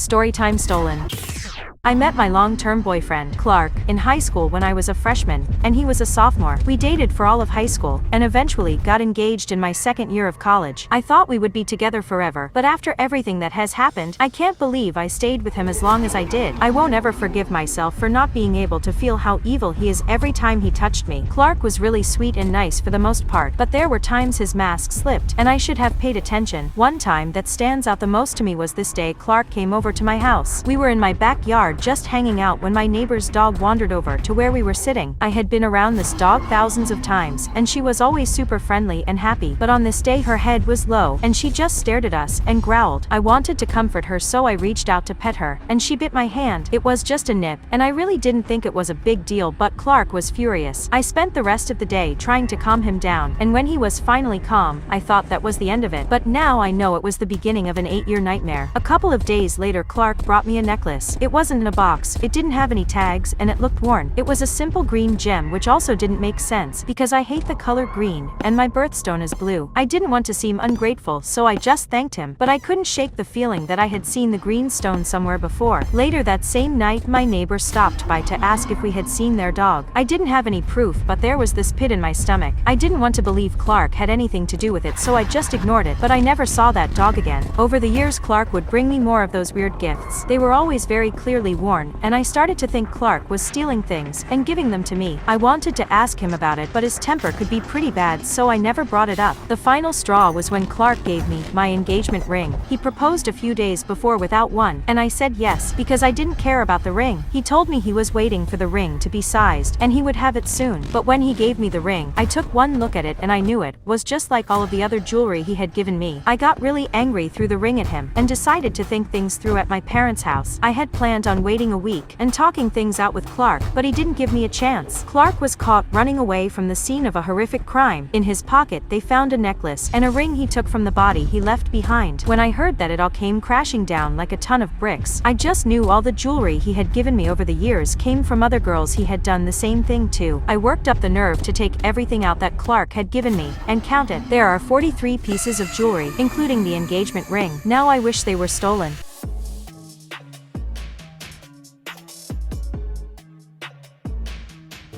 Storytime stolen. I met my long-term boyfriend, Clark, in high school when I was a freshman, and he was a sophomore. We dated for all of high school, and eventually got engaged in my second year of college. I thought we would be together forever, but after everything that has happened, I can't believe I stayed with him as long as I did. I won't ever forgive myself for not being able to feel how evil he is every time he touched me. Clark was really sweet and nice for the most part, but there were times his mask slipped, and I should have paid attention. One time that stands out the most to me was this day Clark came over to my house. We were in my backyard just hanging out when my neighbor's dog wandered over to where we were sitting. I had been around this dog thousands of times, and she was always super friendly and happy, but on this day her head was low, and she just stared at us and growled. I wanted to comfort her, so I reached out to pet her, and she bit my hand. It was just a nip, and I really didn't think it was a big deal, but Clark was furious. I spent the rest of the day trying to calm him down, and when he was finally calm, I thought that was the end of it. But now I know it was the beginning of an 8-year nightmare. A couple of days later Clark brought me a necklace. It wasn't in a box. It didn't have any tags, and it looked worn. It was a simple green gem, which also didn't make sense, because I hate the color green, and my birthstone is blue. I didn't want to seem ungrateful, so I just thanked him, but I couldn't shake the feeling that I had seen the green stone somewhere before. Later that same night, my neighbor stopped by to ask if we had seen their dog. I didn't have any proof, but there was this pit in my stomach. I didn't want to believe Clark had anything to do with it, so I just ignored it, but I never saw that dog again. Over the years Clark would bring me more of those weird gifts. They were always very clearly worn, and I started to think Clark was stealing things and giving them to me. I wanted to ask him about it, but his temper could be pretty bad, so I never brought it up. The final straw was when Clark gave me my engagement ring. He proposed a few days before without one, and I said yes, because I didn't care about the ring. He told me he was waiting for the ring to be sized, and he would have it soon. But when he gave me the ring, I took one look at it and I knew it was just like all of the other jewelry he had given me. I got really angry, threw the ring at him, and decided to think things through at my parents' house. I had planned on waiting a week and talking things out with Clark, but he didn't give me a chance. Clark was caught running away from the scene of a horrific crime. In his pocket they found a necklace and a ring he took from the body he left behind. When I heard that, it all came crashing down like a ton of bricks. I just knew all the jewelry he had given me over the years came from other girls he had done the same thing to. I worked up the nerve to take everything out that Clark had given me, and count it. There are 43 pieces of jewelry, including the engagement ring. Now I wish they were stolen.